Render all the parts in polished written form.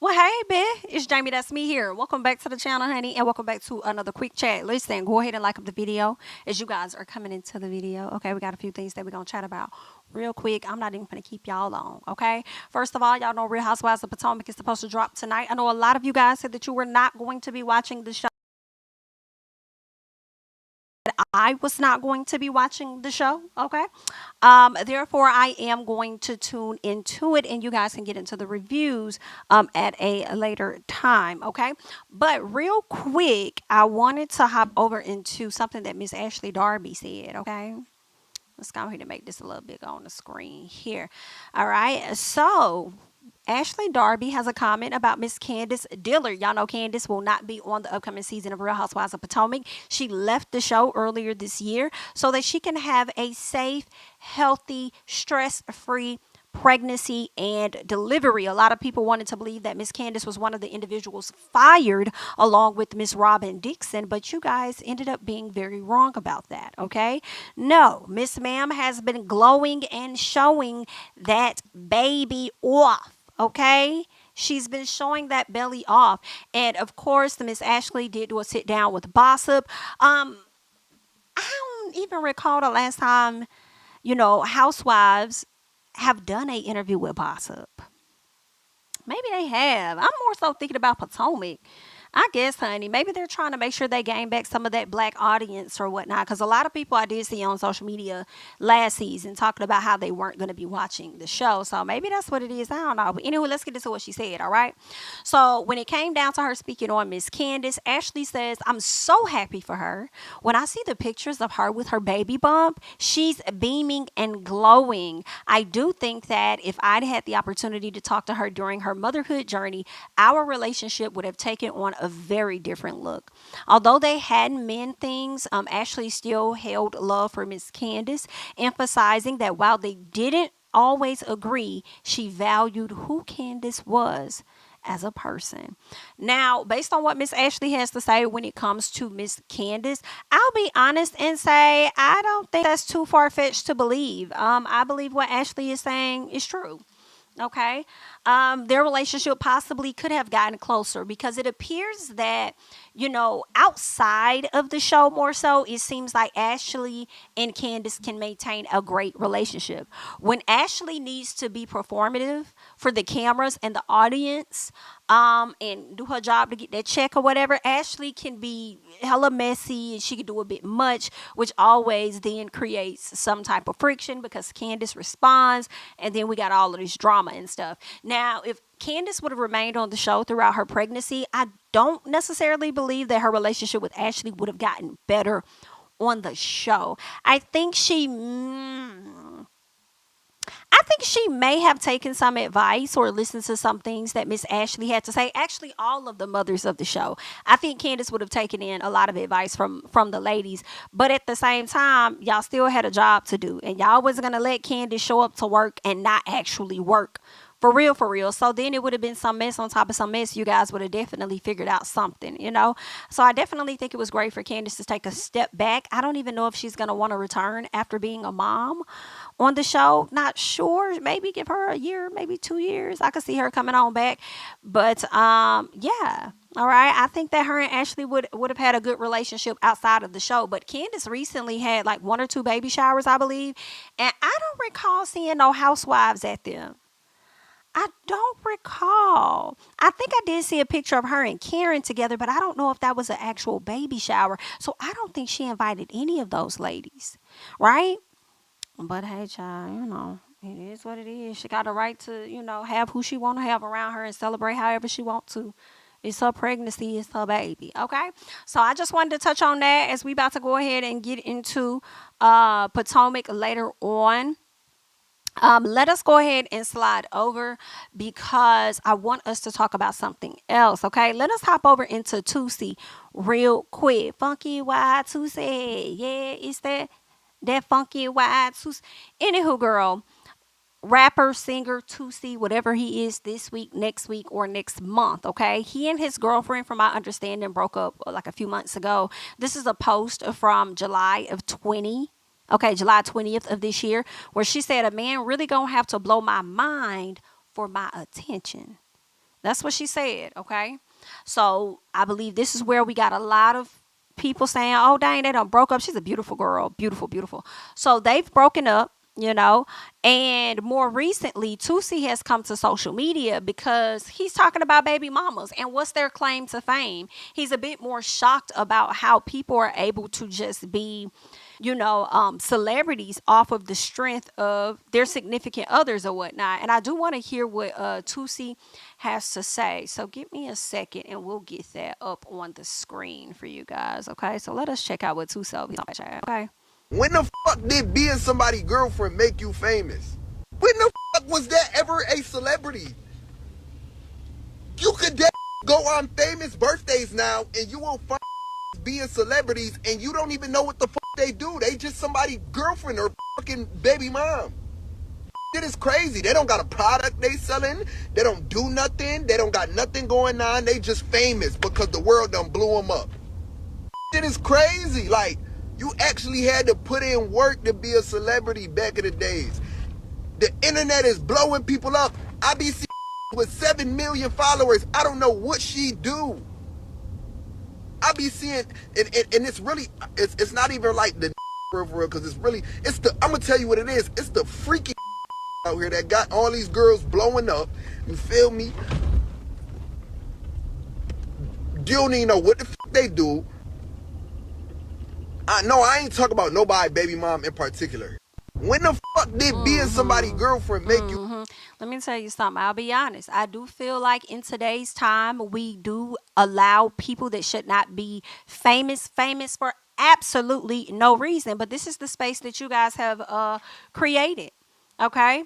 Well, hey, babe, it's Jamie. That's me here. Welcome back to the channel, honey, and welcome back to another quick chat. Listen, go ahead and like up the video as you guys are coming into the video. Okay, we got a few things that we're gonna chat about real quick. I'm not even gonna keep y'all long. Okay, first of all, y'all know Real Housewives of Potomac is supposed to drop tonight. I know a lot of you guys said that you were not going to be watching the show. I was not going to be watching the show. Okay. Therefore, I am going to tune into it and you guys can get into the reviews at a later time. Okay. But real quick, I wanted to hop over into something that Miss Ashley Darby said. Okay. Let's go ahead and make this a little bigger on the screen here. All right. So Ashley Darby has a comment about Miss Candace Dillard. Y'all know Candace will not be on the upcoming season of Real Housewives of Potomac. She left the show earlier this year so that she can have a safe, healthy, stress-free pregnancy and delivery. A lot of people wanted to believe that Miss Candace was one of the individuals fired along with Miss Robin Dixon, but you guys ended up being very wrong about that, okay? No, Miss Ma'am has been glowing and showing that baby off. Okay, she's been showing that belly off, and of course, the Miss Ashley did do a sit down with Gossip. I don't even recall the last time, Housewives have done a interview with Gossip. Maybe they have. I'm more so thinking about Potomac. I guess, honey, maybe they're trying to make sure they gain back some of that black audience or whatnot. Because a lot of people I did see on social media last season talking about how they weren't going to be watching the show. So maybe that's what it is. I don't know. But anyway, let's get into what she said, all right? So when it came down to her speaking on Miss Candace, Ashley says, I'm so happy for her. When I see the pictures of her with her baby bump, she's beaming and glowing. I do think that if I'd had the opportunity to talk to her during her motherhood journey, our relationship would have taken on a very different look. Although they hadn't meant things, Ashley still held love for Miss Candace, emphasizing that while they didn't always agree, she valued who Candace was as a person. Now, based on what Miss Ashley has to say when it comes to Miss Candace, I'll be honest and say I don't think that's too far fetched to believe. I believe what Ashley is saying is true. Okay. Their relationship possibly could have gotten closer because it appears that, outside of the show more so, it seems like Ashley and Candace can maintain a great relationship. When Ashley needs to be performative for the cameras and the audience, and do her job to get that check or whatever, Ashley can be hella messy and she can do a bit much, which always then creates some type of friction because Candace responds and then we got all of this drama and stuff. Now, if Candace would have remained on the show throughout her pregnancy, I don't necessarily believe that her relationship with Ashley would have gotten better on the show. I think she may have taken some advice or listened to some things that Miss Ashley had to say. Actually, all of the mothers of the show. I think Candace would have taken in a lot of advice from the ladies. But at the same time, y'all still had a job to do. And y'all wasn't going to let Candace show up to work and not actually work. For real, for real. So then it would have been some mess on top of some mess. You guys would have definitely figured out something. So I definitely think it was great for Candace to take a step back. I don't even know if she's going to want to return after being a mom on the show. Not sure. Maybe give her a year, maybe 2 years. I could see her coming on back. But yeah. All right. I think that her and Ashley would have had a good relationship outside of the show. But Candace recently had like one or two baby showers, I believe. And I don't recall seeing no housewives at them. I don't recall. I think I did see a picture of her and Karen together, but I don't know if that was an actual baby shower. So I don't think she invited any of those ladies, right? But hey, child, it is what it is. She got a right to, have who she want to have around her and celebrate however she want to. It's her pregnancy, it's her baby. Okay. So I just wanted to touch on that as we about to go ahead and get into Potomac later on. Let us go ahead and slide over because I want us to talk about something else. Okay, let us hop over into Toosii real quick. Funky wild Toosii, yeah, it's that funky wild Toosii. Anywho, girl, rapper, singer, Toosii, whatever he is, this week, next week, or next month. Okay, he and his girlfriend, from my understanding, broke up like a few months ago. This is a post from July of 20. Okay, July 20th of this year, where she said, a man really gonna have to blow my mind for my attention. That's what she said, okay? So I believe this is where we got a lot of people saying, oh, dang, they done broke up. She's a beautiful girl. Beautiful, beautiful. So they've broken up, you know. And more recently, Toosii has come to social media because he's talking about baby mamas and what's their claim to fame. He's a bit more shocked about how people are able to just be, celebrities off of the strength of their significant others or whatnot. And I do want to hear what Toosii has to say. So give me a second and we'll get that up on the screen for you guys. Okay, so let us check out what Toosii is on. Okay. When the fuck did being somebody's girlfriend make you famous? When the fuck was that ever a celebrity? You could go on famous birthdays now and you won't find being celebrities and you don't even know what the fuck they do. They just somebody's girlfriend or fucking baby mom. It is crazy. They don't got a product they selling. They don't do nothing. They don't got nothing going on. They just famous because the world done blew them up. It is crazy. Like, you actually had to put in work to be a celebrity back in the days. The internet is blowing people up. I be seeing with 7 million followers. I don't know what she do. I be seeing, and it's really, it's not even like the for real, because I'm going to tell you what it is. It's the freaky out here that got all these girls blowing up. You feel me? You don't even know what the fuck they do. I ain't talking about nobody baby mom in particular. When the fuck did being somebody's girlfriend make you? Let me tell you something. I'll be honest. I do feel like in today's time, we do allow people that should not be famous for absolutely no reason. But this is the space that you guys have created. Okay.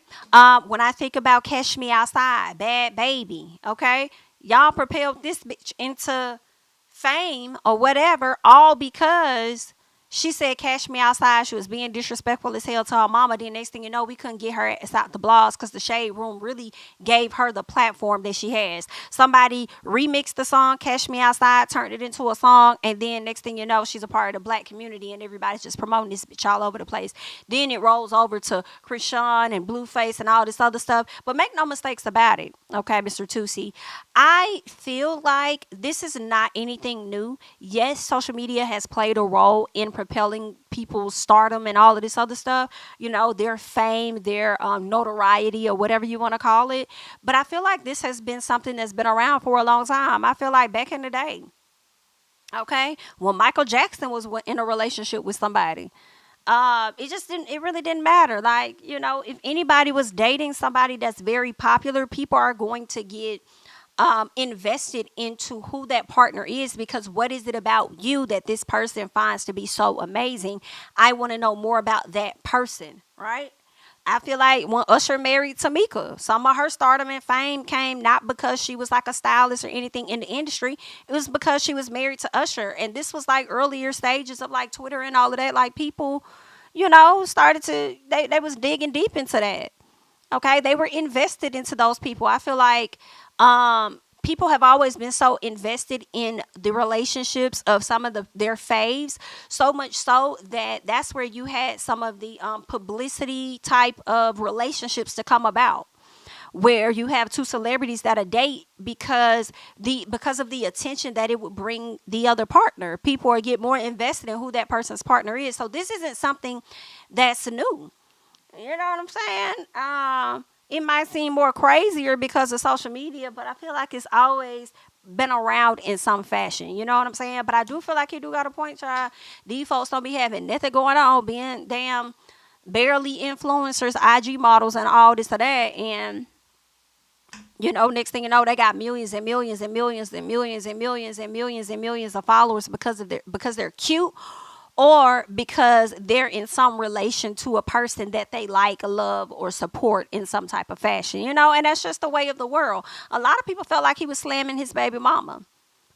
When I think about Catch Me Outside, Bad Baby. Okay. Y'all propelled this bitch into fame or whatever, all because she said Cash Me Outside. She was being disrespectful as hell to her mama. Then next thing you know, we couldn't get her ass out the blogs because the Shade Room really gave her the platform that she has. Somebody remixed the song Cash Me Outside, turned it into a song, and then next thing you know, she's a part of the black community and everybody's just promoting this bitch all over the place. Then it rolls over to Krishan and Blueface and all this other stuff. But make no mistakes about it, okay, Mr. Toosii. I feel like this is not anything new. Yes, social media has played a role in propelling people's stardom and all of this other stuff, their fame, their notoriety, or whatever you want to call it. But I feel like this has been something that's been around for a long time. I feel like back in the day, okay, when Michael Jackson was in a relationship with somebody, it really didn't matter. Like, if anybody was dating somebody that's very popular, people are going to get invested into who that partner is, because what is it about you that this person finds to be so amazing? I want to know more about that person, right? I feel like when Usher married Tamika, some of her stardom and fame came not because she was like a stylist or anything in the industry. It was because she was married to Usher. And this was like earlier stages of like Twitter and all of that. Like people, started to, they was digging deep into that. Okay, they were invested into those people. I feel like people have always been so invested in the relationships of some of their faves, so much so that that's where you had some of the publicity type of relationships to come about, where you have two celebrities that are date because of the attention that it would bring the other partner. People are get more invested in who that person's partner is. So this isn't something that's new. You know what I'm saying? It might seem more crazier because of social media, but I feel like it's always been around in some fashion. You know what I'm saying? But I do feel like you do got a point, child. These folks don't be having nothing going on, being damn barely influencers, IG models, and all this or that. And next thing you know, they got millions and millions and millions and millions and millions and millions and millions of followers because they're cute, or because they're in some relation to a person that they like, love, or support in some type of fashion, and that's just the way of the world. A lot of people felt like he was slamming his baby mama.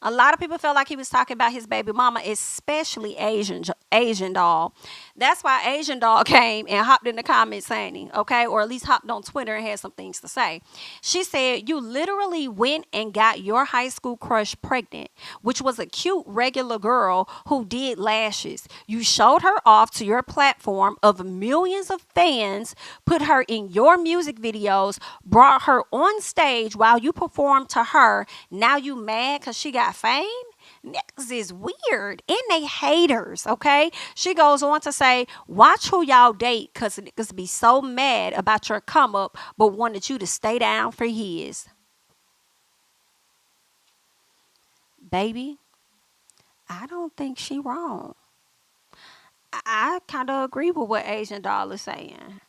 A lot of people felt like he was talking about his baby mama, especially Asian doll. That's why Asian doll came and hopped in the comments saying, okay, or at least hopped on Twitter and had some things to say. She said, "You literally went and got your high school crush pregnant, which was a cute regular girl who did lashes. You showed her off to your platform of millions of fans, put her in your music videos, brought her on stage while you performed to her. Now you mad because she got fame? Niggas is weird and they haters, okay?" She goes on to say, "Watch who y'all date because niggas be so mad about your come up but wanted you to stay down for his." Baby, I don't think she wrong. I kind of agree with what Asian Doll is saying.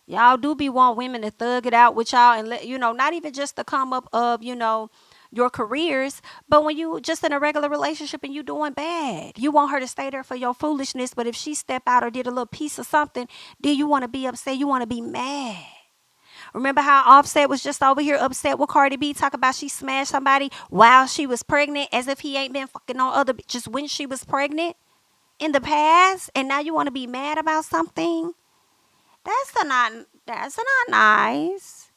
Y'all do be want women to thug it out with y'all and let not even just the come up of your careers, but when you just in a regular relationship and you doing bad, you want her to stay there for your foolishness. But if she step out or did a little piece of something, then you want to be upset. You want to be mad. Remember how Offset was just over here upset with Cardi B, talk about she smashed somebody while she was pregnant, as if he ain't been fucking on other bitches when she was pregnant in the past, and now you want to be mad about something? That's not nice.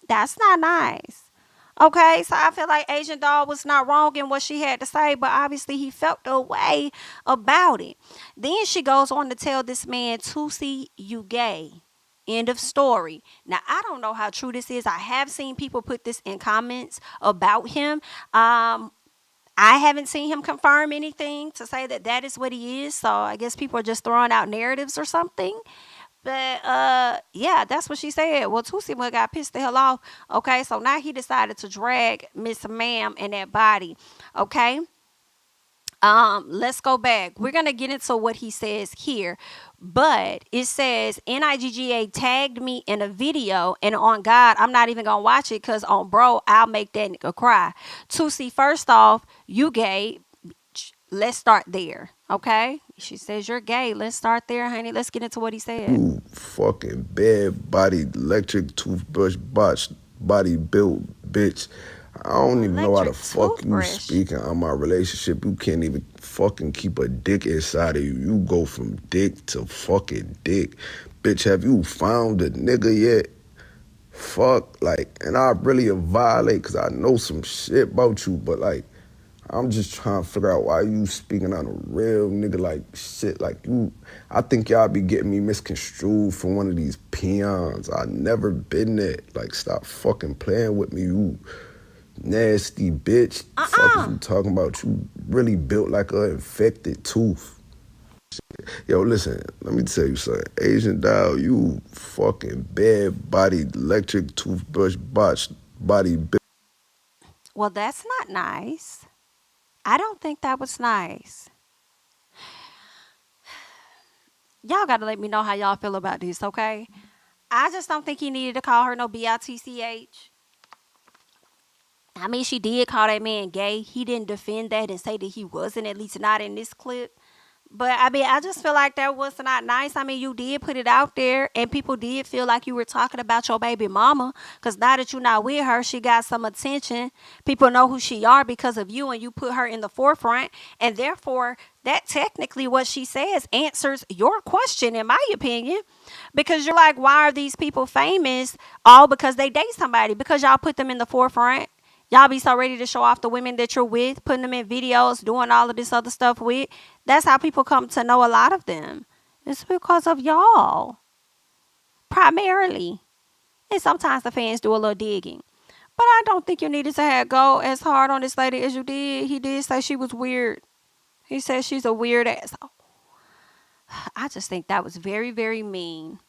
That's not nice. Okay, so I feel like Asian Doll was not wrong in what she had to say, but obviously he felt a way about it. Then she goes on to tell this man, "Toosii, you gay." End of story. Now, I don't know how true this is. I have seen people put this in comments about him. I haven't seen him confirm anything to say that that is what he is. So I guess people are just throwing out narratives or something. But yeah, that's what she said. Well, Toosii got pissed the hell off. Okay, so now he decided to drag Miss Ma'am and that body. Okay. Let's go back. We're gonna get into what he says here, but it says NIGGA tagged me in a video, and on God, I'm not even gonna watch it because on bro, I'll make that nigga cry. Toosii, first off, you gay. Let's start there, okay? She says you're gay. Let's start there, honey. Let's get into what he said. You fucking bad body, electric toothbrush, botched body built bitch. I don't even know how the fuck you speaking on my relationship. You can't even fucking keep a dick inside of you. You go from dick to fucking dick. Bitch, have you found a nigga yet? Fuck, like, and I really violate because I know some shit about you, but like, I'm just trying to figure out why you speaking on a real nigga like shit. Like you, I think y'all be getting me misconstrued for one of these peons. I never been that. Like, stop fucking playing with me, you nasty bitch. Fuck is you talking about? You really built like a infected tooth. Yo, listen, let me tell you something. Asian Doll, you fucking bad body, electric toothbrush, botched body bitch. Well, that's not nice. I don't think that was nice. Y'all got to let me know how y'all feel about this, okay? I just don't think he needed to call her no BITCH. I mean, she did call that man gay. He didn't defend that and say that he wasn't, at least not in this clip. But I mean, I just feel like that was not nice. I mean, you did put it out there, and people did feel like you were talking about your baby mama. Because now that you're not with her, she got some attention. People know who she are because of you, and you put her in the forefront. And therefore, that technically what she says answers your question, in my opinion. Because you're like, why are these people famous? All because they date somebody. Because y'all put them in the forefront. Y'all be so ready to show off the women that you're with, putting them in videos, doing all of this other stuff with. That's how people come to know a lot of them. It's because of y'all. Primarily. And sometimes the fans do a little digging. But I don't think you needed to go as hard on this lady as you did. He did say she was weird. He said she's a weird asshole. I just think that was very, very mean.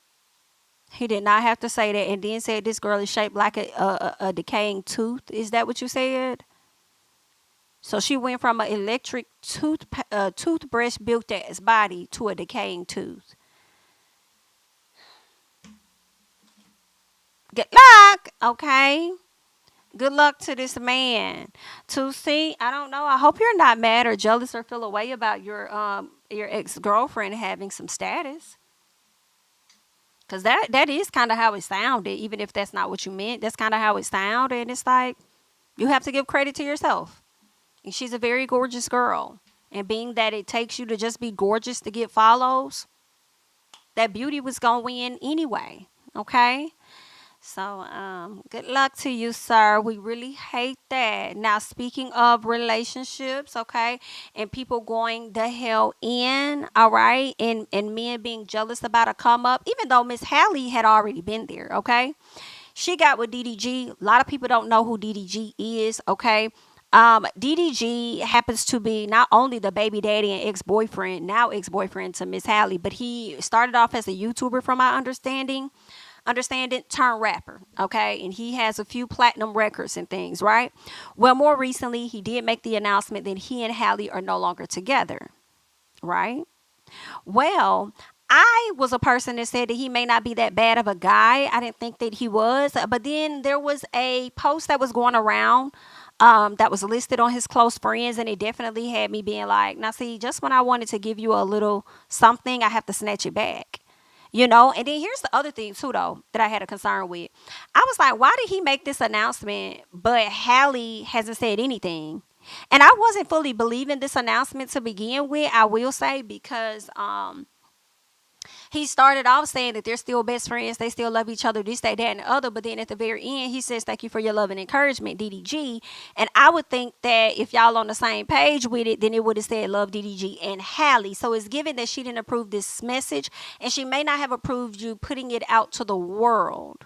He did not have to say that, and then said this girl is shaped like a decaying tooth. Is that what you said? So she went from an electric toothbrush built ass body to a decaying tooth. Good luck, okay? Good luck to this man. Toosii, I don't know. I hope you're not mad or jealous or feel a way about your ex-girlfriend having some status. Because that is kind of how it sounded, even if that's not what you meant. That's kind of how it sounded. And it's like, you have to give credit to yourself. And she's a very gorgeous girl. And being that it takes you to just be gorgeous to get follows, that beauty was going to win anyway. Okay? So, good luck to you, sir. We really hate that. Now, speaking of relationships, okay, and people going the hell in, all right, and men being jealous about a come up, even though Miss Halle had already been there, okay? She got with DDG. A lot of people don't know who DDG is, okay? DDG happens to be not only the baby daddy and ex-boyfriend, now ex-boyfriend to Miss Halle, but he started off as a YouTuber from my understanding, turn rapper, okay? And he has a few platinum records and things, right? Well, more recently, he did make the announcement that he and Halle are no longer together, right? Well, I was a person that said that he may not be that bad of a guy. I didn't think that he was. But then there was a post that was going around that was listed on his close friends, and it definitely had me being like, now, see, just when I wanted to give you a little something, I have to snatch it back. You know, and then here's the other thing too, though, that I had a concern with. I was like, why did he make this announcement, but Halle hasn't said anything? And I wasn't fully believing this announcement to begin with, I will say, because he started off saying that they're still best friends, they still love each other, this, that, and the other. But then at the very end, he says, thank you for your love and encouragement, DDG. And I would think that if y'all on the same page with it, then it would have said love DDG and Halle. So it's given that she didn't approve this message, and she may not have approved you putting it out to the world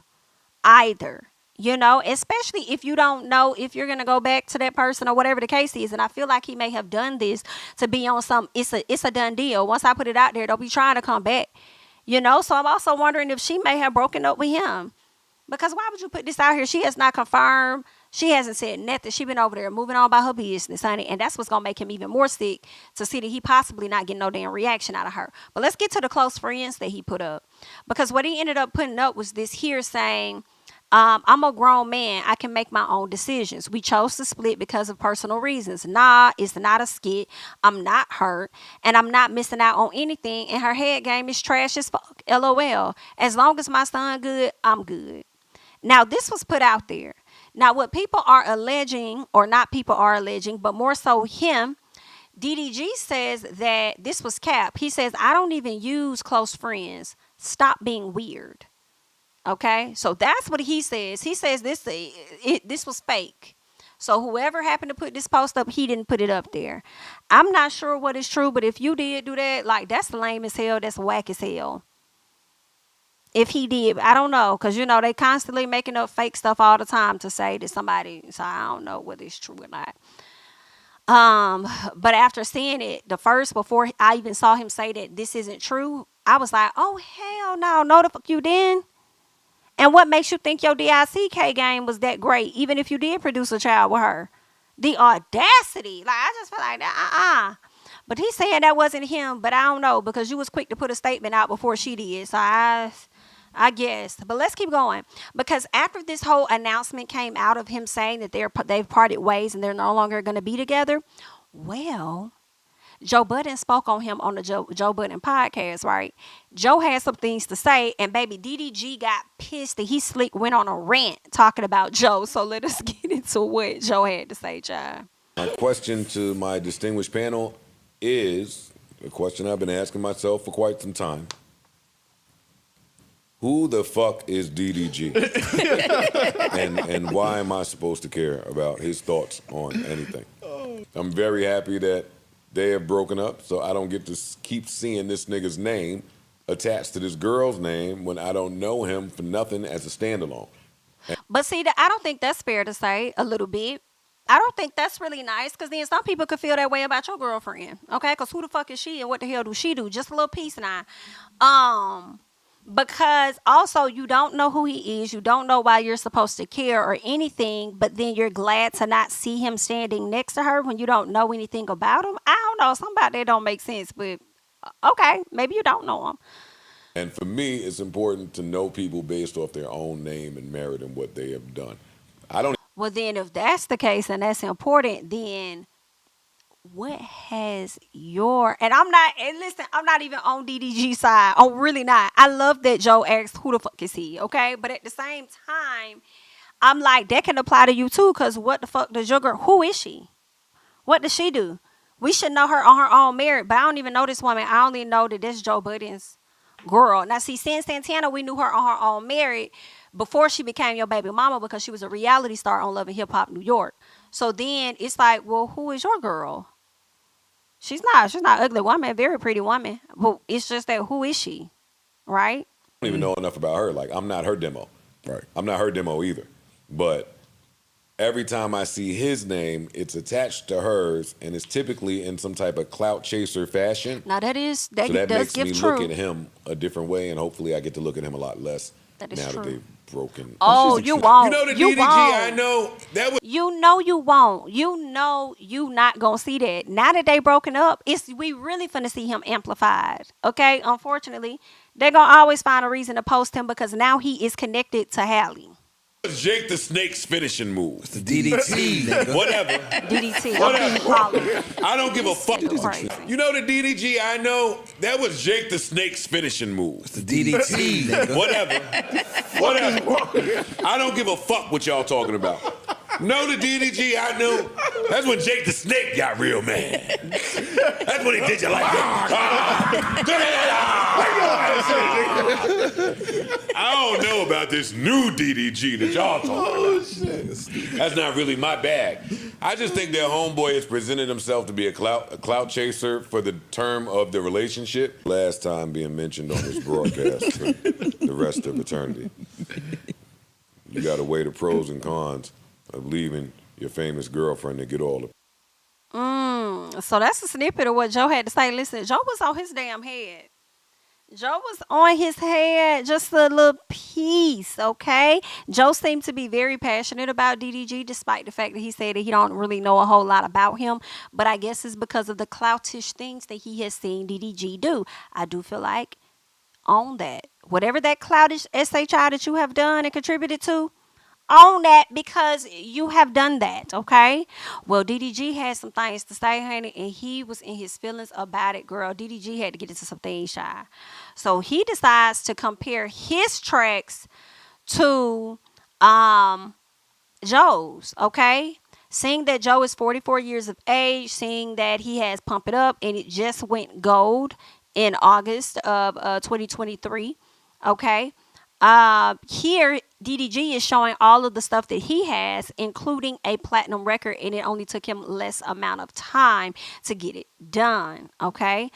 either. You know, especially if you don't know if you're gonna go back to that person or whatever the case is. And I feel like he may have done this to be on some it's a done deal. Once I put it out there, they'll be trying to come back. You know, so I'm also wondering if she may have broken up with him. Because why would you put this out here? She has not confirmed. She hasn't said nothing. She been over there moving on by her business, honey. And that's what's going to make him even more sick, to see that he possibly not getting no damn reaction out of her. But let's get to the close friends that he put up. Because what he ended up putting up was this here saying, I'm a grown man. I can make my own decisions. We chose to split because of personal reasons. Nah, it's not a skit. I'm not hurt. And I'm not missing out on anything. And her head game is trash as fuck. LOL. As long as my son good, I'm good. Now, this was put out there. Now, what people are alleging, or not people are alleging, but more so him, DDG says that this was cap. He says, I don't even use close friends. Stop being weird. Okay, so that's what he says. He says this was fake. So whoever happened to put this post up, he didn't put it up there. I'm not sure what is true, but if you did do that, like, that's lame as hell. That's whack as hell. If he did, I don't know, because you know they constantly making up fake stuff all the time to say that somebody. So I don't know whether it's true or not. But after seeing it, before I even saw him say that this isn't true, I was like, oh hell no the fuck you didn't. And what makes you think your DICK game was that great, even if you did produce a child with her? The audacity. Like, I just feel like that, But he's saying that wasn't him, but I don't know, because you was quick to put a statement out before she did. So I guess. But let's keep going. Because after this whole announcement came out of him saying that they've parted ways and they're no longer going to be together, well, Joe Budden spoke on him on the Joe Budden podcast, right? Joe had some things to say, and baby DDG got pissed that he slick went on a rant talking about Joe. So let us get into what Joe had to say, child. My question to my distinguished panel is a question I've been asking myself for quite some time. Who the fuck is DDG? and why am I supposed to care about his thoughts on anything? I'm very happy that they have broken up, so I don't get to keep seeing this nigga's name attached to this girl's name when I don't know him for nothing as a standalone. But see, I don't think that's fair to say, a little bit. I don't think that's really nice, because then some people could feel that way about your girlfriend, okay? Because who the fuck is she and what the hell do she do? Just a little piece now. Because also you don't know who he is. You don't know why you're supposed to care or anything, but then you're glad to not see him standing next to her when you don't know anything about him. I don't know. Something about that don't make sense, but okay, maybe you don't know him. And for me, it's important to know people based off their own name and merit and what they have done. Well, then if that's the case and that's important, then what has your, and listen, I'm not even on DDG side. I'm really not. I love that Joe asked who the fuck is he, okay? But at the same time, I'm like, that can apply to you too, because what the fuck does your girl, who is she? What does she do? We should know her on her own merit, but I don't even know this woman. I only know that this Joe Budden's girl. Now, see, Sin Santana, we knew her on her own merit before she became your baby mama because she was a reality star on Love and Hip Hop New York. So then it's like, well, who is your girl? She's not an ugly woman, a very pretty woman. But it's just that who is she? Right? I don't even know enough about her. Like, I'm not her demo. Right. I'm not her demo either. But every time I see his name, it's attached to hers, and it's typically in some type of clout chaser fashion. Now that So that does makes give me true. look at him a different way, and hopefully I get to look at him a lot less That is now true. that they've broken. Oh, you won't. You know the You DDG I won't. know? That was You know you won't. You know you not gonna see that. Now that they broken up, we really finna see him amplified. Okay? Unfortunately, they're gonna always find a reason to post him because now he is connected to Halle. Jake the Snake's finishing move. The DDT, nigga. Whatever. DDT. Whatever. I don't give a fuck. Crazy. You know the DDG I know? That was Jake the Snake's finishing move. The DDT, nigga. Whatever. Whatever. I don't give a fuck what y'all talking about. No, the DDG I knew. That's when Jake the Snake got real mad. That's when he did you like that. I don't know about this new DDG that y'all talking about. That's not really my bag. I just think their homeboy has presented himself to be a clout chaser for the term of the relationship. Last time being mentioned on this broadcast for the rest of eternity. You got to weigh the pros and cons of leaving your famous girlfriend to get all the... So that's a snippet of what Joe had to say. Listen, Joe was on his damn head. Joe was on his head, just a little piece, okay? Joe seemed to be very passionate about DDG, despite the fact that he said that he don't really know a whole lot about him. But I guess it's because of the cloutish things that he has seen DDG do. I do feel like own that. Whatever that cloutish SHI that you have done and contributed to, own that because you have done that, okay? Well, DDG had some things to say, honey, and he was in his feelings about it, girl. DDG had to get into some things, shy. So he decides to compare his tracks to Joe's, okay? Seeing that Joe is 44 years of age, seeing that he has Pump It Up, and it just went gold in August of 2023, okay? Here, DDG is showing all of the stuff that he has, including a platinum record, and it only took him less amount of time to get it done, okay?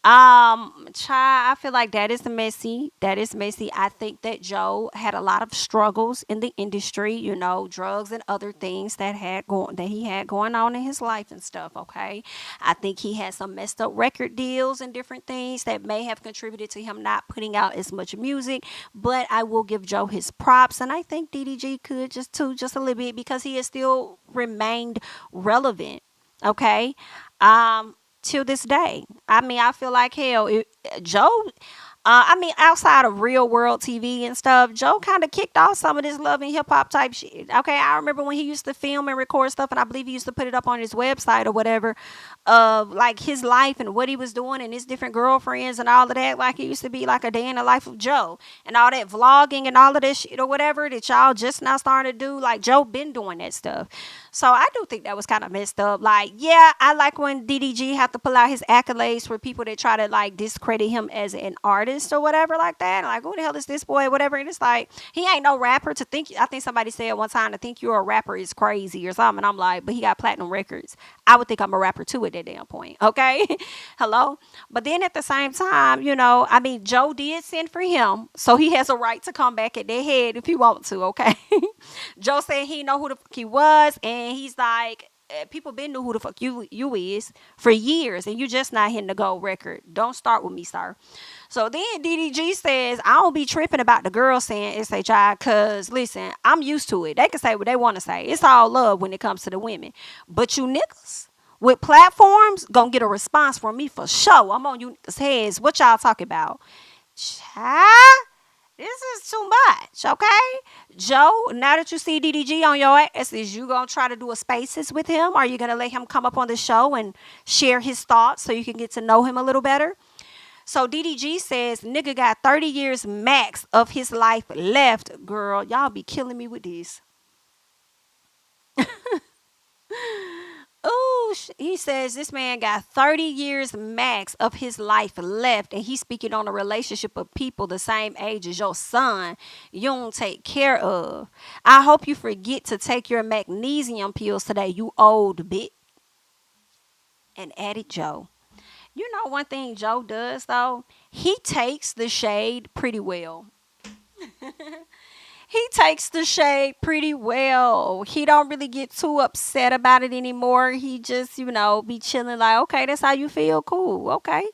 I feel like that is messy. That is messy. I think that Joe had a lot of struggles in the industry, you know, drugs and other things that he had going on in his life and stuff, okay? I think he had some messed up record deals and different things that may have contributed to him not putting out as much music, but I will give Joe his props, and I think DDG could just a little bit because he has still remained relevant, okay? Till this day. I mean, I feel like hell, Joe, outside of Real World TV and stuff, Joe kind of kicked off some of this love and hip hop type shit. Okay, I remember when he used to film and record stuff, and I believe he used to put it up on his website or whatever, of like his life and what he was doing and his different girlfriends and all of that. Like it used to be like a day in the life of Joe and all that vlogging and all of this shit or whatever that y'all just now starting to do. Like Joe been doing that stuff. So I do think that was kind of messed up. Like, yeah, I like when DDG have to pull out his accolades for people that try to like discredit him as an artist or whatever like that. Like, who the hell is this boy? Whatever. And it's like, he ain't no rapper to think. I think somebody said one time to think you're a rapper is crazy or something. And I'm like, but he got platinum records. I would think I'm a rapper too at that damn point. Okay. Hello. But then at the same time, you know, I mean, Joe did send for him. So he has a right to come back at their head if he wants to. Okay. Joe said he know who the fuck he was. And he's like, people been knew who the fuck you is for years, and you just not hitting the gold record. Don't start with me, sir. So then DDG says, I don't be tripping about the girls saying SHI, because listen, I'm used to it. They can say what they want to say. It's all love when it comes to the women. But you niggas with platforms gonna get a response from me for sure. I'm on you niggas' heads. What y'all talking about? Child, this is too much, okay? Joe, now that you see DDG on your ass, is you going to try to do a spaces with him? Are you going to let him come up on the show and share his thoughts so you can get to know him a little better? So DDG says, nigga got 30 years max of his life left. Girl, y'all be killing me with this. Ooh, he says this man got 30 years max of his life left, and he's speaking on a relationship of people the same age as your son you don't take care of. I hope you forget to take your magnesium pills today, you old bitch. And added Joe. You know one thing Joe does though? He takes the shade pretty well. He takes the shade pretty well. He don't really get too upset about it anymore. He just, be chilling like, okay, that's how you feel. Cool. Okay.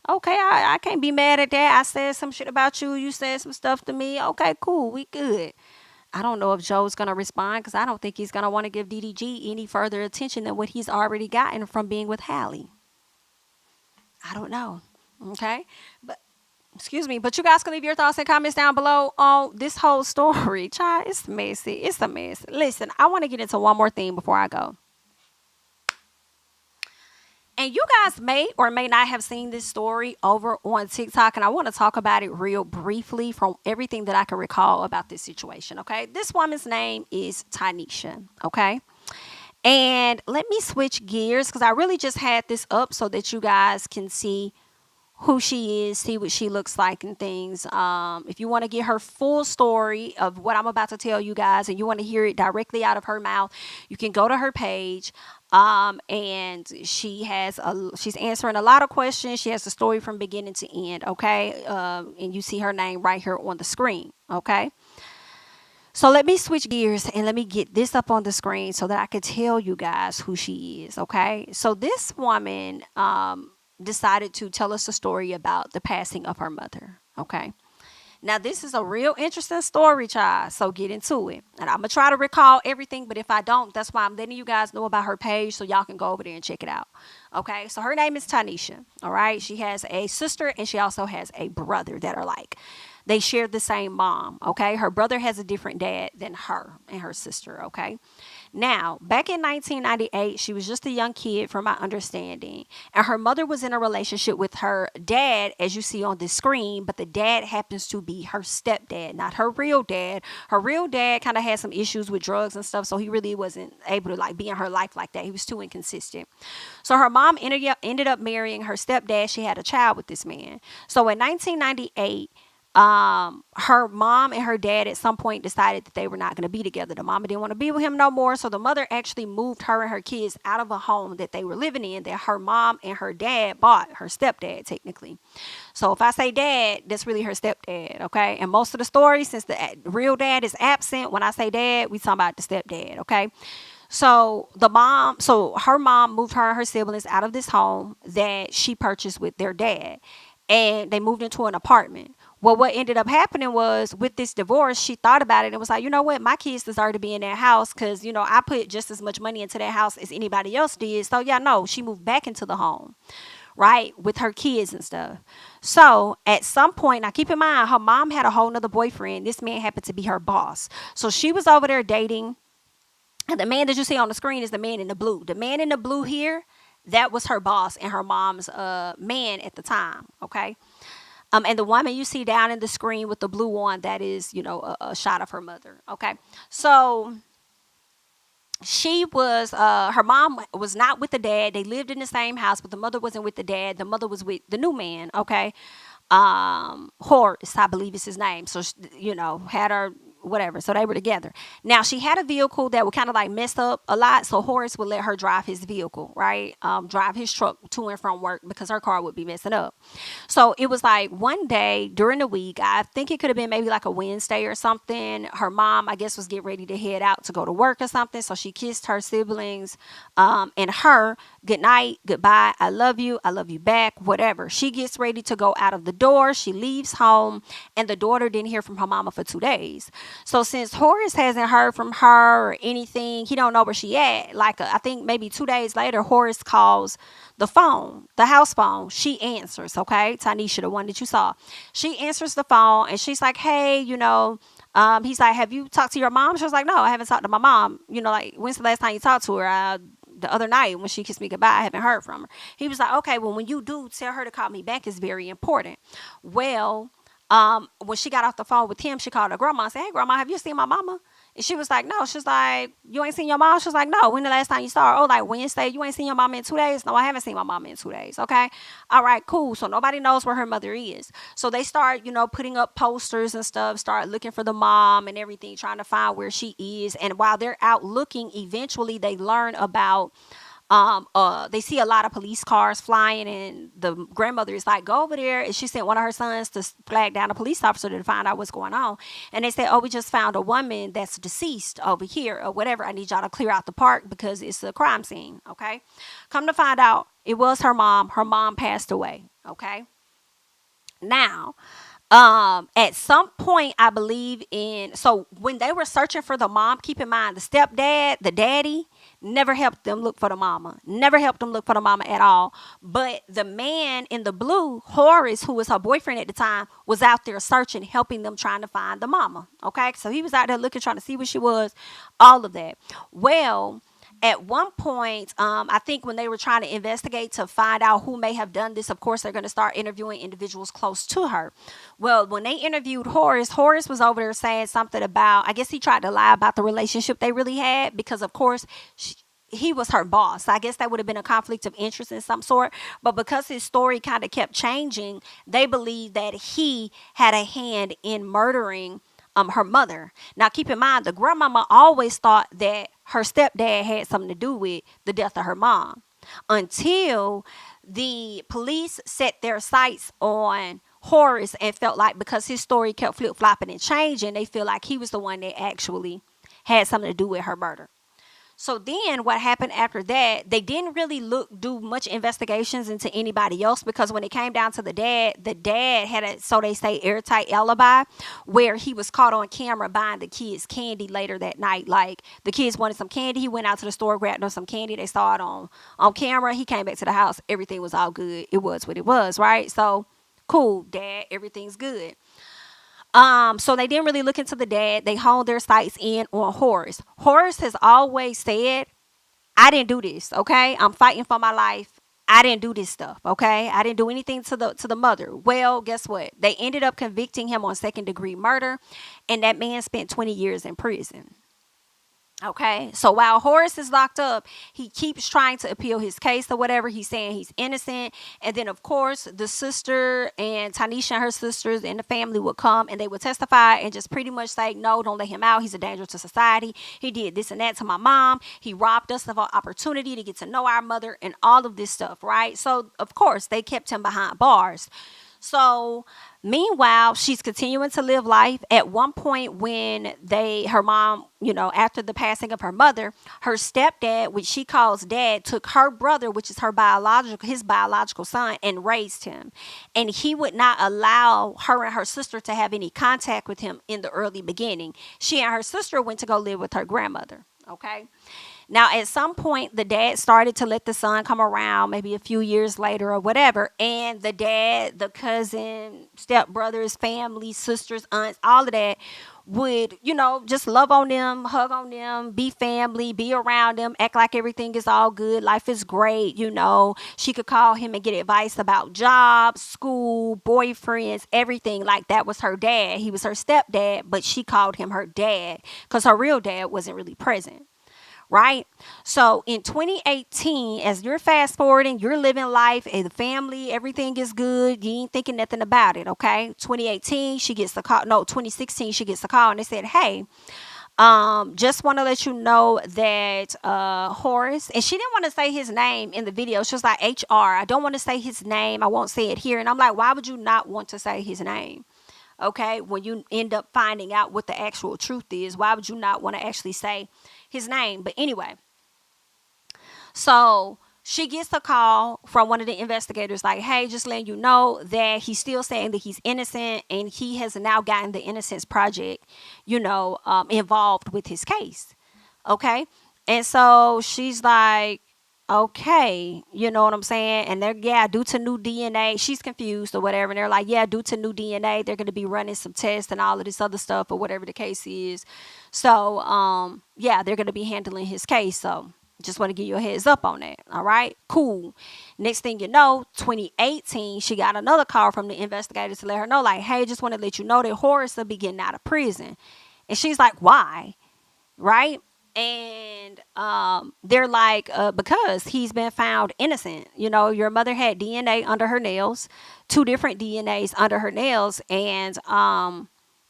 Okay, I can't be mad at that. I said some shit about you. You said some stuff to me. Okay, cool. We good. I don't know if Joe's going to respond because I don't think he's going to want to give DDG any further attention than what he's already gotten from being with Halle. I don't know. Okay. Excuse me, but you guys can leave your thoughts and comments down below on this whole story. Child, it's messy. It's a mess. Listen, I want to get into one more thing before I go. And you guys may or may not have seen this story over on TikTok, and I want to talk about it real briefly from everything that I can recall about this situation, okay? This woman's name is Tanisha, okay? And let me switch gears because I really just had this up so that you guys can see who she is, see what she looks like and things. If you want to get her full story of what I'm about to tell you guys and you want to hear it directly out of her mouth, you can go to her page. And she's answering a lot of questions. She has the story from beginning to end. Okay. And you see her name right here on the screen. Okay. So let me switch gears and let me get this up on the screen so that I can tell you guys who she is. Okay. So this woman, decided to tell us a story about the passing of her mother. Okay. Now, this is a real interesting story, child. So get into it. And I'm going to try to recall everything. But if I don't, that's why I'm letting you guys know about her page so y'all can go over there and check it out. Okay. So her name is Tanisha. All right. She has a sister and she also has a brother that are like, they share the same mom. Okay. Her brother has a different dad than her and her sister. Okay. Now, back in 1998, she was just a young kid from my understanding. And her mother was in a relationship with her dad, as you see on the screen. But the dad happens to be her stepdad, not her real dad. Her real dad kind of had some issues with drugs and stuff. So he really wasn't able to be in her life like that. He was too inconsistent. So her mom ended up marrying her stepdad. She had a child with this man. So in 1998, her mom and her dad at some point decided that they were not going to be together. The mama didn't want to be with him no more. So the mother actually moved her and her kids out of a home that they were living in that her mom and her dad bought, her stepdad technically. So if I say dad, that's really her stepdad. Okay. And most of the story, since the real dad is absent, when I say dad, we talking about the stepdad. Okay. So her mom moved her and her siblings out of this home that she purchased with their dad. And they moved into an apartment. Well, what ended up happening was with this divorce, she thought about it and was like, you know what? My kids deserve to be in that house because, I put just as much money into that house as anybody else did. So, yeah, no, she moved back into the home, right, with her kids and stuff. So at some point, now keep in mind, her mom had a whole nother boyfriend. This man happened to be her boss. So she was over there dating. And the man that you see on the screen is the man in the blue. The man in the blue here, that was her boss and her mom's man at the time, okay? And the woman you see down in the screen with the blue on, that is, a shot of her mother, okay? So she was, her mom was not with the dad. They lived in the same house, but the mother wasn't with the dad. The mother was with the new man, okay? Horace, I believe is his name. So, had her whatever. So they were together. Now she had a vehicle that would kind of mess up a lot. So Horace would let her drive his vehicle, right? Drive his truck to and from work because her car would be messing up. So it was one day during the week, I think it could have been maybe a Wednesday or something. Her mom, I guess, was getting ready to head out to go to work or something. So she kissed her siblings, and her, good night, goodbye, I love you back, whatever. She gets ready to go out of the door. She leaves home, and the daughter didn't hear from her mama for 2 days. So since Horace hasn't heard from her or anything, he don't know where she at. I think maybe 2 days later, Horace calls the phone, the house phone. She answers, okay? Tanisha, the one that you saw. She answers the phone, and she's like, hey, he's like, have you talked to your mom? She was like, no, I haven't talked to my mom. When's the last time you talked to her? The other night when she kissed me goodbye, I haven't heard from her. He was like, okay, well, when you do, tell her to call me back. It's very important. Well, when she got off the phone with him, she called her grandma and said, hey, grandma, have you seen my mama? And she was like, no. She's like, you ain't seen your mom? She was like, no. When the last time you saw her? Oh, like Wednesday. You ain't seen your mom in 2 days? No, I haven't seen my mom in 2 days. Okay. All right, cool. So nobody knows where her mother is. So they start, putting up posters and stuff, start looking for the mom and everything, trying to find where she is. And while they're out looking, eventually they learn about they see a lot of police cars flying, and the grandmother is like, go over there. And she sent one of her sons to flag down a police officer to find out what's going on. And they said, oh, we just found a woman that's deceased over here or whatever. I need y'all to clear out the park because it's a crime scene. Okay. Come to find out, it was her mom. Her mom passed away. Okay. Now, at some point, I believe so when they were searching for the mom, keep in mind, the stepdad, the daddy, never helped them look for the mama. Never helped them look for the mama at all. But the man in the blue, Horace, who was her boyfriend at the time, was out there searching, helping them, trying to find the mama. Okay, so he was out there looking, trying to see where she was, all of that. Well, at one point, I think when they were trying to investigate to find out who may have done this, of course, they're going to start interviewing individuals close to her. Well, when they interviewed Horace was over there saying something about, I guess he tried to lie about the relationship they really had because, of course, he was her boss. I guess that would have been a conflict of interest in some sort. But because his story kind of kept changing, they believe that he had a hand in murdering her mother. Now, keep in mind, the grandmama always thought that her stepdad had something to do with the death of her mom until the police set their sights on Horace and felt like because his story kept flip-flopping and changing, they feel like he was the one that actually had something to do with her murder. So then what happened after that, they didn't really do much investigations into anybody else because when it came down to the dad had a, so they say, airtight alibi where he was caught on camera buying the kids candy later that night. Like the kids wanted some candy. He went out to the store, grabbed them some candy. They saw it on camera. He came back to the house. Everything was all good. It was what it was, right? So cool, dad, everything's good. So they didn't really look into the dad. They honed their sights in on Horace. Horace has always said, I didn't do this, okay? I'm fighting for my life. I didn't do this stuff, okay? I didn't do anything to the mother. Well, guess what? They ended up convicting him on second-degree murder, and that man spent 20 years in prison. Okay, so while Horace is locked up, he keeps trying to appeal his case or whatever. He's saying he's innocent. And then, of course, the sister and Tanisha and her sisters and the family would come and they would testify and just pretty much say, no, don't let him out. He's a danger to society. He did this and that to my mom. He robbed us of our opportunity to get to know our mother and all of this stuff, right? So, of course, they kept him behind bars. So meanwhile, she's continuing to live life. At one point when her mom, after the passing of her mother, her stepdad, which she calls dad, took her brother, which is his biological son, and raised him. And he would not allow her and her sister to have any contact with him in the early beginning. She and her sister went to go live with her grandmother. Okay. Now, at some point, the dad started to let the son come around, maybe a few years later or whatever. And the dad, the cousin, stepbrothers, family, sisters, aunts, all of that would, just love on them, hug on them, be family, be around them, act like everything is all good. Life is great. She could call him and get advice about jobs, school, boyfriends, everything. Like that was her dad. He was her stepdad, but she called him her dad because her real dad wasn't really present. Right? So in 2018, as you're fast forwarding, you're living life, and the family, everything is good. You ain't thinking nothing about it. Okay. 2018, she gets the call. No, 2016, she gets the call and they said, hey, just want to let you know that Horace, and she didn't want to say his name in the video. She was like, HR, I don't want to say his name. I won't say it here. And I'm like, why would you not want to say his name? Okay, when you end up finding out what the actual truth is, why would you not want to actually say his name? But anyway, so she gets a call from one of the investigators like, hey, just letting you know that he's still saying that he's innocent, and he has now gotten the Innocence Project, involved with his case. Okay, and so she's like, okay, you know what I'm saying? And they're, due to new DNA, she's confused or whatever. And they're like, due to new DNA, they're going to be running some tests and all of this other stuff or whatever the case is. So, they're going to be handling his case. So just want to give you a heads up on that. All right, cool. Next thing you know, 2018, she got another call from the investigators to let her know like, hey, just want to let you know that Horace will be getting out of prison. And she's like, why? right? And they're like, because he's been found innocent. You know, your mother had DNA under her nails, 2 different DNAs under her nails, and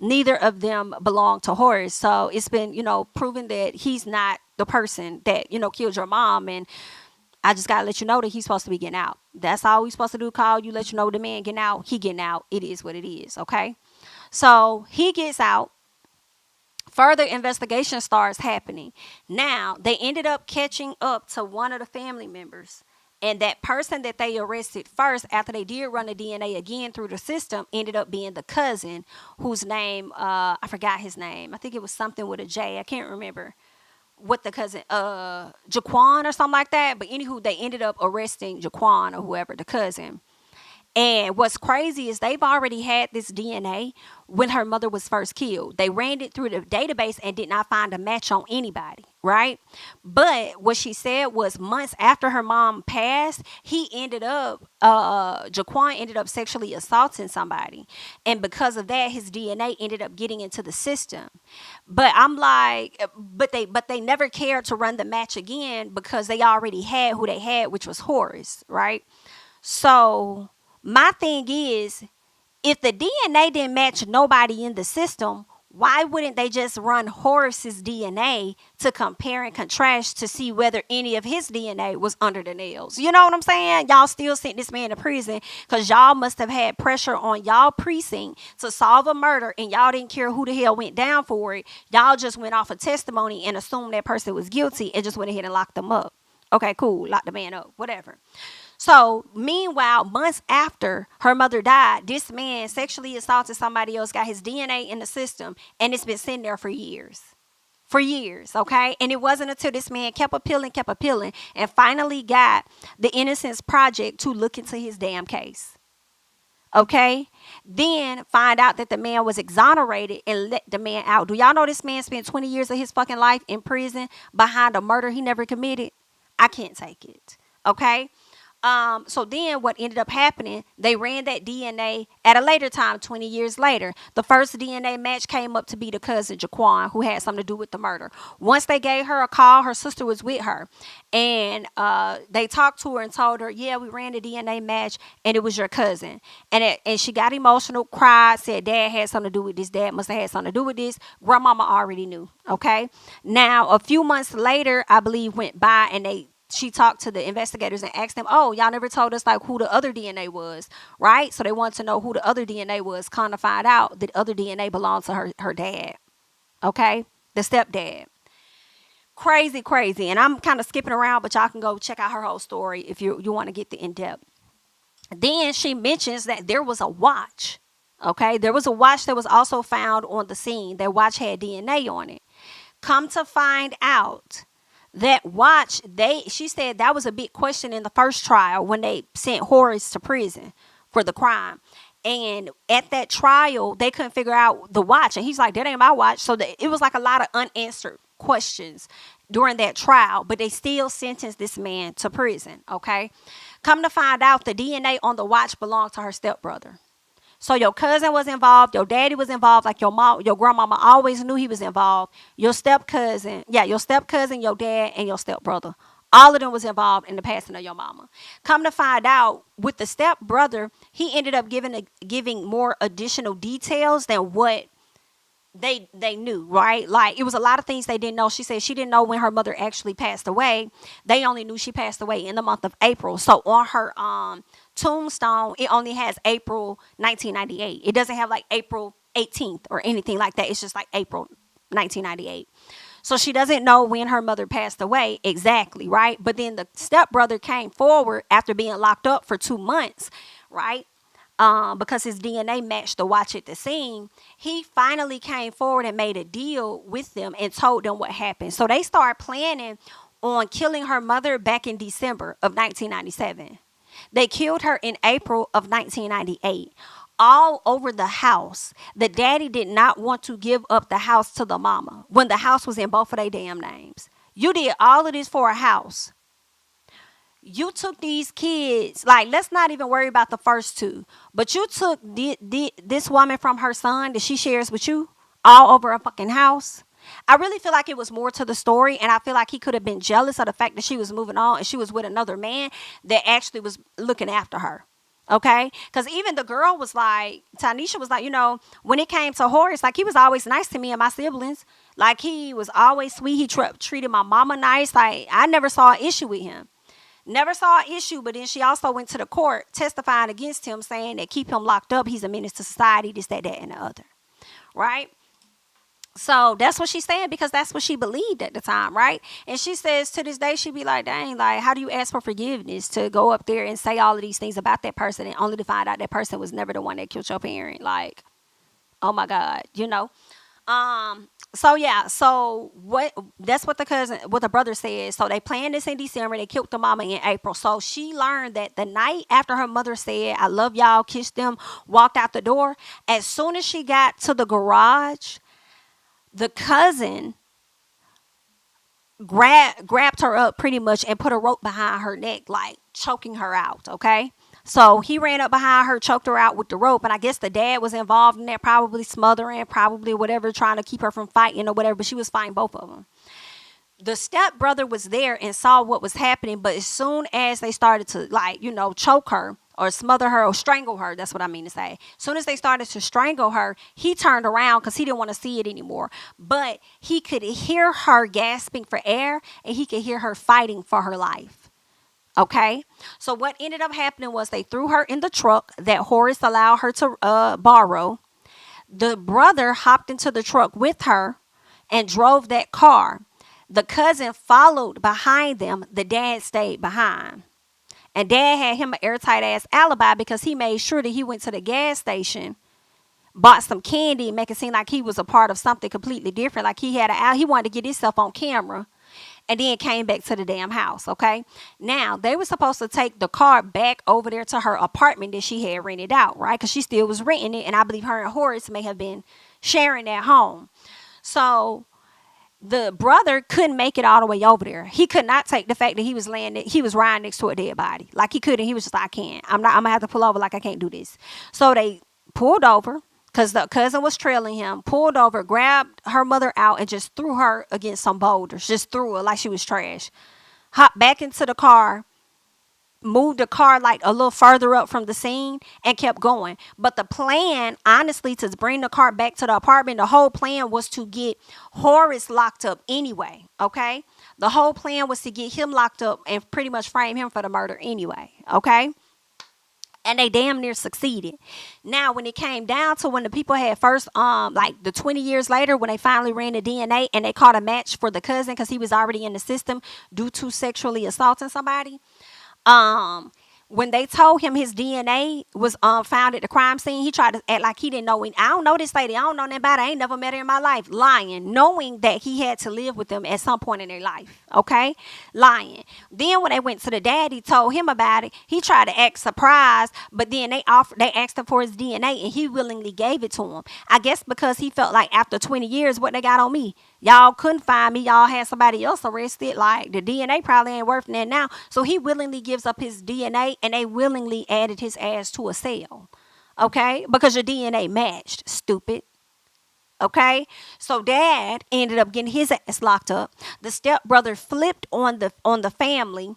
neither of them belong to Horace. So it's been, proven that he's not the person that, killed your mom. And I just gotta let you know that he's supposed to be getting out. That's all we supposed to do. Call you, let you know the man getting out. He getting out. It is what it is. Okay. So he gets out. Further investigation starts happening. Now, they ended up catching up to one of the family members. And that person that they arrested first, after they did run the DNA again through the system, ended up being the cousin, whose name, I forgot his name. I think it was something with a J. I can't remember what the cousin, Jaquan or something like that. But anywho, they ended up arresting Jaquan or whoever, the cousin. And what's crazy is they've already had this DNA when her mother was first killed. They ran it through the database and did not find a match on anybody, right? But what she said was months after her mom passed, Jaquan ended up sexually assaulting somebody. And because of that, his DNA ended up getting into the system. But I'm like, but they never cared to run the match again because they already had who they had, which was Horace, right? So my thing is, if the DNA didn't match nobody in the system, why wouldn't they just run Horace's DNA to compare and contrast to see whether any of his DNA was under the nails? You know what I'm saying? Y'all still sent this man to prison because y'all must have had pressure on y'all precinct to solve a murder, and y'all didn't care who the hell went down for it. Y'all just went off a testimony and assumed that person was guilty and just went ahead and locked them up. Okay, cool. Lock the man up. Whatever. So, meanwhile, months after her mother died, this man sexually assaulted somebody else, got his DNA in the system, and it's been sitting there for years. For years, okay? And it wasn't until this man kept appealing, and finally got the Innocence Project to look into his damn case. Okay? Then find out that the man was exonerated and let the man out. Do y'all know this man spent 20 years of his fucking life in prison behind a murder he never committed? I can't take it. Okay? So then what ended up happening, they ran that DNA at a later time, 20 years later. The first DNA match came up to be the cousin Jaquan, who had something to do with the murder. Once they gave her a call, her sister was with her. And they talked to her and told her, yeah, we ran the DNA match and it was your cousin. And she got emotional, cried, said dad had something to do with this. Dad must have had something to do with this. Grandmama already knew. Okay. Now, a few months later, I believe, went by, and she talked to the investigators and asked them, oh, y'all never told us like who the other DNA was, right? So they wanted to know who the other DNA was. Kind of find out that other DNA belonged to her dad, okay? The stepdad. Crazy. And I'm kind of skipping around, but y'all can go check out her whole story if you want to get the in-depth. Then she mentions that there was a watch, okay? There was a watch that was also found on the scene. That watch had DNA on it. Come to find out, that watch, she said that was a big question in the first trial when they sent Horace to prison for the crime. And at that trial, they couldn't figure out the watch. And he's like, that ain't my watch. So it was like a lot of unanswered questions during that trial. But they still sentenced this man to prison, okay? Come to find out, the DNA on the watch belonged to her stepbrother. So your cousin was involved, your daddy was involved, like your mom, your grandmama always knew he was involved. Your step cousin, your dad, and your stepbrother. All of them was involved in the passing of your mama. Come to find out, with the stepbrother, he ended up giving more additional details than what they knew, right? Like, it was a lot of things they didn't know. She said she didn't know when her mother actually passed away. They only knew she passed away in the month of April. So on her tombstone, it only has April 1998. It doesn't have like April 18th or anything like that. It's just like April 1998. So she doesn't know when her mother passed away exactly, right? But then the stepbrother came forward after being locked up for 2 months, right? Because his DNA matched the watch at the scene. He finally came forward and made a deal with them and told them what happened. So they started planning on killing her mother back in December of 1997. They killed her in April of 1998. All over the house. The daddy did not want to give up the house to the mama when the house was in both of their damn names. You did all of this for a house. You took these kids, like, let's not even worry about the first two, but you took this woman from her son that she shares with you all over a fucking house. I really feel like it was more to the story, and I feel like he could have been jealous of the fact that she was moving on and she was with another man that actually was looking after her. Okay, because even the girl was like, Tanisha was like, when it came to Horace, like he was always nice to me and my siblings. Like he was always sweet. He treated my mama nice. Like I never saw an issue with him. Never saw an issue, but then she also went to the court testifying against him, saying that keep him locked up. He's a menace to society, this, that, and the other. Right? So that's what she's saying because that's what she believed at the time, right? And she says to this day, she be like, dang, like, how do you ask for forgiveness to go up there and say all of these things about that person and only to find out that person was never the one that killed your parent? Like, oh my God, So yeah, so that's what the brother said. So they planned this in December. They killed the mama in April. So she learned that the night after her mother said, I love y'all, kissed them, walked out the door. As soon as she got to the garage, the cousin grabbed her up pretty much and put a rope behind her neck, like choking her out, okay? So he ran up behind her, choked her out with the rope, and I guess the dad was involved in that, probably smothering, probably whatever, trying to keep her from fighting or whatever, but she was fighting both of them. The stepbrother was there and saw what was happening, but as soon as they started to, choke her, or smother her or strangle her. That's what I mean to say. As soon as they started to strangle her, he turned around because he didn't want to see it anymore. But he could hear her gasping for air and he could hear her fighting for her life. Okay? So what ended up happening was they threw her in the truck that Horace allowed her to borrow. The brother hopped into the truck with her and drove that car. The cousin followed behind them. The dad stayed behind. And dad had him an airtight ass alibi because he made sure that he went to the gas station, bought some candy, and make it seem like he was a part of something completely different. Like he wanted to get himself on camera and then came back to the damn house. Okay. Now they were supposed to take the car back over there to her apartment that she had rented out, right? Because she still was renting it. And I believe her and Horace may have been sharing that home. So the brother couldn't make it all the way over there. He could not take the fact that he was riding next to a dead body. Like he couldn't. He was just like, I can't. I'm gonna have to pull over. Like I can't do this. So they pulled over because the cousin was trailing him. Pulled over, grabbed her mother out, and just threw her against some boulders. Just threw her like she was trash. Hopped back into the car. Moved the car like a little further up from the scene and kept going. But the plan, honestly, to bring the car back to the apartment, the whole plan was to get Horace locked up anyway, okay? The whole plan was to get him locked up and pretty much frame him for the murder anyway, okay? And they damn near succeeded. Now, when it came down to when the people had first, like the 20 years later, when they finally ran the DNA and they caught a match for the cousin because he was already in the system due to sexually assaulting somebody, when they told him his DNA was found at the crime scene, he tried to act like he didn't know. I don't know this lady. I don't know nothing about her. I ain't never met her in my life. Lying, knowing that he had to live with them at some point in their life. Okay? Lying. Then when they went to the dad, he told him about it. He tried to act surprised, but then they asked him for his DNA and he willingly gave it to him. I guess because he felt like after 20 years, what they got on me? Y'all couldn't find me. Y'all had somebody else arrested. Like the DNA probably ain't worth that now. So he willingly gives up his DNA and they willingly added his ass to a cell. Okay? Because your DNA matched, stupid. Okay? So dad ended up getting his ass locked up. The stepbrother flipped on the family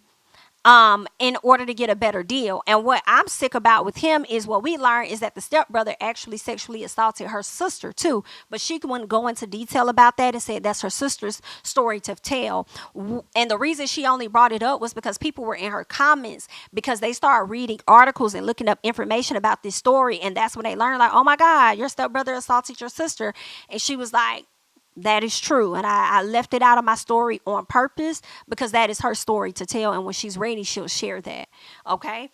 in order to get a better deal. And what I'm sick about with him is what we learned is that the stepbrother actually sexually assaulted her sister too. But she wouldn't go into detail about that and said that's her sister's story to tell. And the reason she only brought it up was because people were in her comments because they started reading articles and looking up information about this story. And that's when they learned like, oh my God, your stepbrother assaulted your sister. And she was like, that is true. And I left it out of my story on purpose because that is her story to tell. And when she's ready, she'll share that. Okay.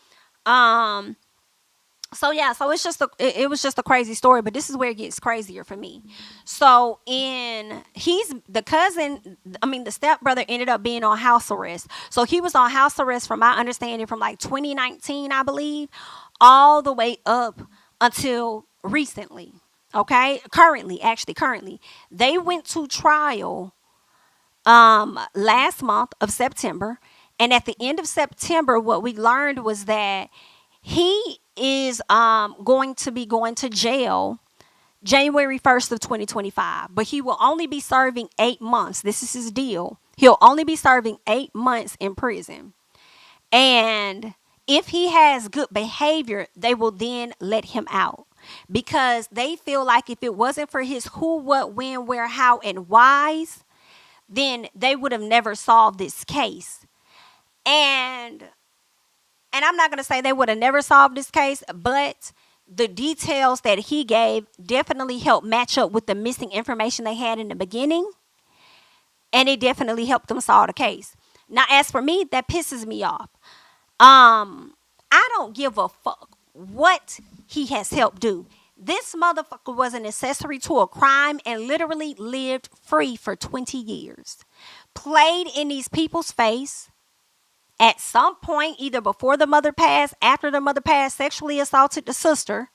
So yeah, so it was just a crazy story, but this is where it gets crazier for me. So the stepbrother ended up being on house arrest. So he was on house arrest from my understanding from like 2019, I believe, all the way up until recently. Okay, currently, they went to trial last month of September. And at the end of September, what we learned was that he is going to be going to jail January 1st of 2025. But he will only be serving 8 months. This is his deal. He'll only be serving 8 months in prison. And if he has good behavior, they will then let him out. Because they feel like if it wasn't for his who, what, when, where, how, and whys, then they would have never solved this case. And I'm not going to say they would have never solved this case, but the details that he gave definitely helped match up with the missing information they had in the beginning. And it definitely helped them solve the case. Now, as for me, that pisses me off. I don't give a fuck what he has helped do. This motherfucker was an accessory to a crime and literally lived free for 20 years. Played in these people's face. At some point, either before the mother passed, after the mother passed, sexually assaulted the sister.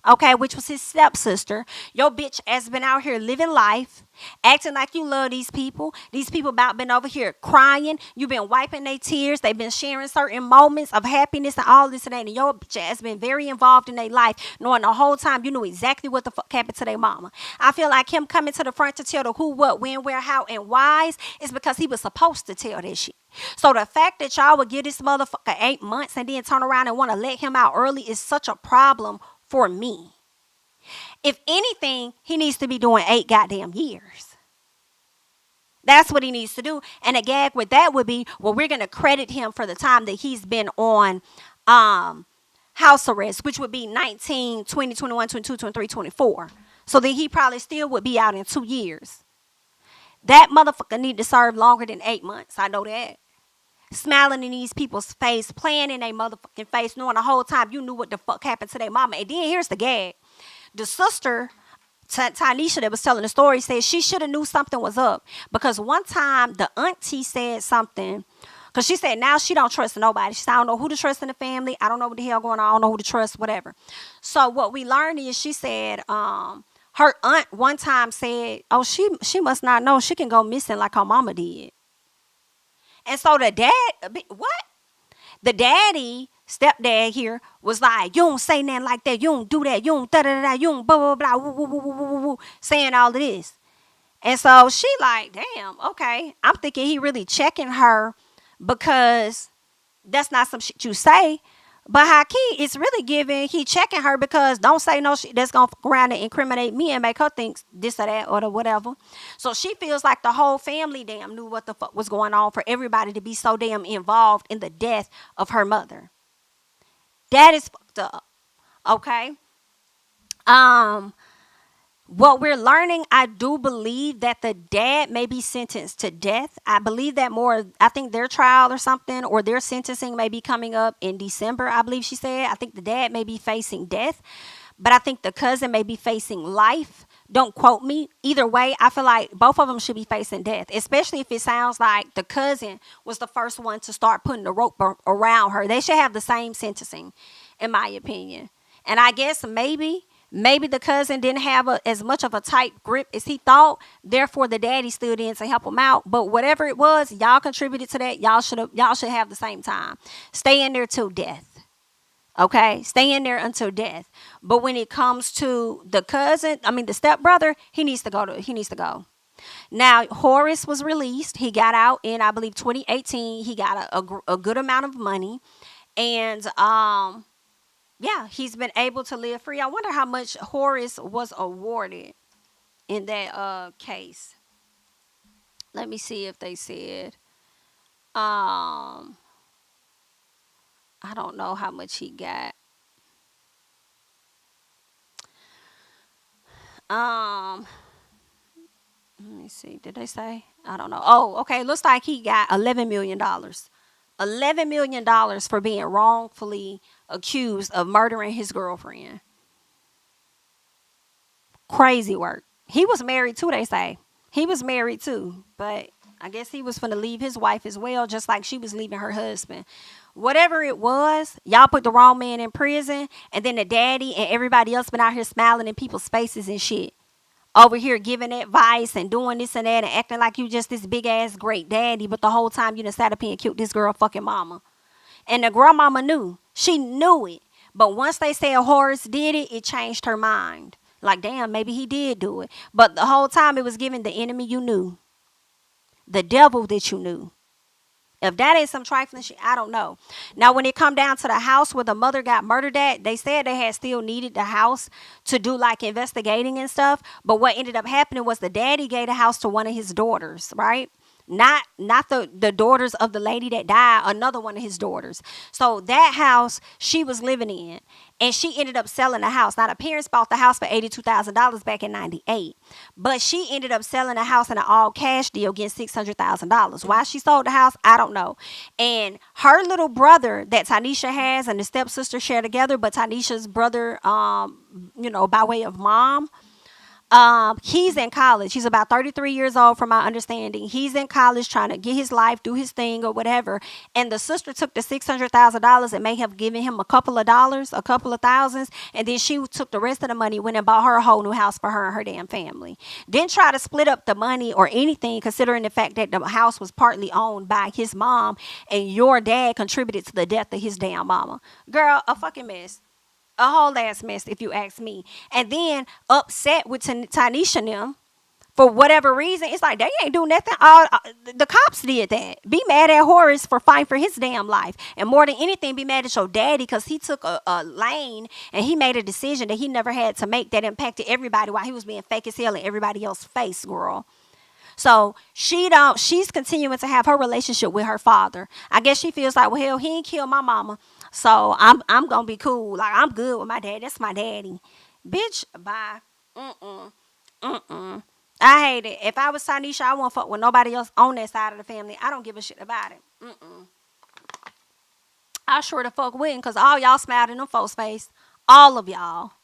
Okay, which was his stepsister. Your bitch has been out here living life, acting like you love these people. These people about been over here crying. You've been wiping their tears. They've been sharing certain moments of happiness and all this and that. And your bitch has been very involved in their life, knowing the whole time you knew exactly what the fuck happened to their mama. I feel like him coming to the front to tell the who, what, when, where, how, and whys is because he was supposed to tell that shit. So the fact that y'all would give this motherfucker 8 months and then turn around and want to let him out early is such a problem for me. If anything, he needs to be doing 8 goddamn years. That's what he needs to do. And a gag with that would be, well, we're going to credit him for the time that he's been on house arrest, which would be 19, 20, 21, 22, 23, 24. So then he probably still would be out in 2 years. That motherfucker need to serve longer than 8 months. I know that. Smiling in these people's face, playing in their motherfucking face, knowing the whole time you knew what the fuck happened to their mama. And then here's the gag. The sister, Tanisha, that was telling the story, said she should have knew something was up. Because one time, the auntie said something. Because she said now she don't trust nobody. She said, I don't know who to trust in the family. I don't know what the hell going on. I don't know who to trust, whatever. So what we learned is she said her aunt one time said, oh, she must not know. She can go missing like her mama did. And so the daddy, stepdad here, was like, you don't say nothing like that. You don't do that. You don't da-da-da-da. You don't blah, blah, blah, woo, woo, woo, woo, woo, woo, saying all of this. And so she like, damn, okay. I'm thinking he really checking her because that's not some shit you say. But Haki, it's really giving, he checking her because don't say no shit that's going to fuck around and incriminate me and make her think this or that or the whatever. So she feels like the whole family damn knew what the fuck was going on for everybody to be so damn involved in the death of her mother. That is fucked up. Okay? What we're learning, I do believe that the dad may be sentenced to death. I believe that more. I think their trial or something, or their sentencing may be coming up in December, I believe she said. I think the dad may be facing death, but I think the cousin may be facing life. Don't quote me. Either way, I feel like both of them should be facing death, especially if it sounds like the cousin was the first one to start putting the rope around her. They should have the same sentencing, in my opinion. And I guess maybe the cousin didn't have as much of a tight grip as he thought. Therefore, the daddy stood in to help him out. But whatever it was, y'all contributed to that. Y'all should have the same time. Stay in there till death. Okay? Stay in there until death. But when it comes to the stepbrother, he needs to go. Now, Horace was released. He got out in, I believe, 2018. He got a good amount of money. And yeah, he's been able to live free. I wonder how much Horace was awarded in that case. Let me see if they said. I don't know how much he got. Let me see. Did they say? I don't know. Oh, okay. Looks like he got $11 million. $11 million for being wrongfully accused of murdering his girlfriend. Crazy work. He was married too, they say. He was married too. But I guess he was finna leave his wife as well, just like she was leaving her husband. Whatever it was, y'all put the wrong man in prison, and then the daddy and everybody else been out here smiling in people's faces and shit. Over here giving advice and doing this and that and acting like you just this big ass great daddy, but the whole time you done sat up here and killed this girl fucking mama. And the grandmama knew. She knew it. But once they said Horace did it, it changed her mind. Like, damn, maybe he did do it. But the whole time it was giving the enemy you knew, the devil that you knew. If that ain't some trifling shit, I don't know. Now, when it come down to the house where the mother got murdered at, they said they had still needed the house to do like investigating and stuff. But what ended up happening was the daddy gave the house to one of his daughters, right? Not the daughters of the lady that died, another one of his daughters. So that house she was living in, and she ended up selling the house. Now, the parents bought the house for $82,000 back in '98, but she ended up selling the house in an all cash deal, getting $600,000. Why she sold the house, I don't know. And her little brother that Tanisha has and the stepsister share together, but Tanisha's brother, by way of mom, he's in college. He's about 33 years old from my understanding. He's in college trying to get his life, do his thing or whatever. And the sister took the $600,000 and may have given him a couple of dollars, a couple of thousands. And then she took the rest of the money, went and bought her a whole new house for her and her damn family. Didn't try to split up the money or anything, considering the fact that the house was partly owned by his mom and your dad contributed to the death of his damn mama. Girl, a fucking mess. A whole ass mess, if you ask me. And then upset with Tanisha and them for whatever reason. It's like, they ain't do nothing. The cops did that. Be mad at Horace for fighting for his damn life. And more than anything, be mad at your daddy because he took a lane and he made a decision that he never had to make that impacted everybody while he was being fake as hell in everybody else's face, girl. So she's continuing to have her relationship with her father. I guess she feels like, well, hell, he ain't killed my mama. So I'm gonna be cool. Like, I'm good with my dad. That's my daddy. Bitch, bye. I hate it. If I was Tanisha, I won't fuck with nobody else on that side of the family. I don't give a shit about it. I sure the fuck wouldn't, because all y'all smiled in them folks' face. All of y'all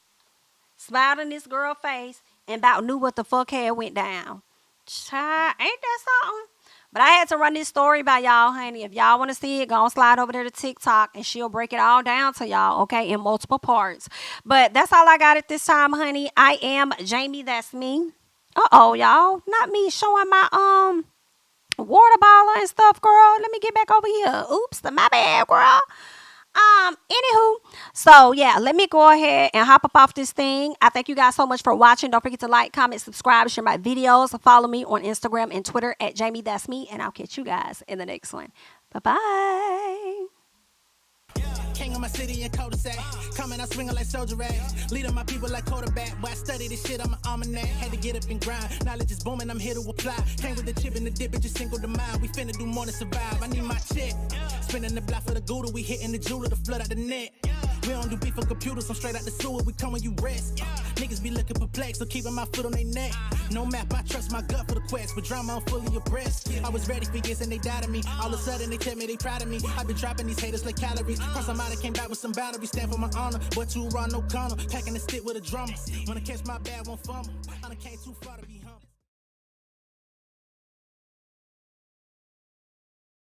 smiled in this girl's face and about knew what the fuck had went down. Child, ain't that something? But I had to run this story by y'all, honey. If y'all want to see it, go and slide over there to TikTok and she'll break it all down to y'all, okay, in multiple parts. But that's all I got at this time, honey. I am Jami, that's me. Uh-oh, y'all. Not me showing my water bottle and stuff, girl. Let me get back over here. Oops, my bad, girl. Anywho, so yeah, let me go ahead and hop up off this thing. I thank you guys so much for watching. Don't forget to like, comment, subscribe, share my videos. Follow me on Instagram and Twitter at JamiThatsMe, and I'll catch you guys in the next one. Bye-bye. King of my city and cul-de-sac. Coming out swinging like soldier rag. Leading my people like quarterback. Boy, I study this shit, I'm an almanac. Had to get up and grind. Knowledge is booming, I'm here to apply. Came with the chip and the dip, it just single the mind. We finna do more than survive. I need my check. Spinning the block for the Gouda. We hitting the jeweler to flood out the net. We don't do beef on computers, I'm straight out the sewer. We come when you rest. Niggas be looking perplexed, so keeping my foot on their neck. No map, I trust my gut for the quest. But drama, I'm fully abreast. I was ready for years and they died of me. All of a sudden they tell me they proud of me. I've been dropping these haters like calories. Cross them out, I came back with some boundaries. Stand for my honor, but you run no corner. Packing the stick with a drummer. Wanna catch my bad, won't fumble. I done came too far to be humble.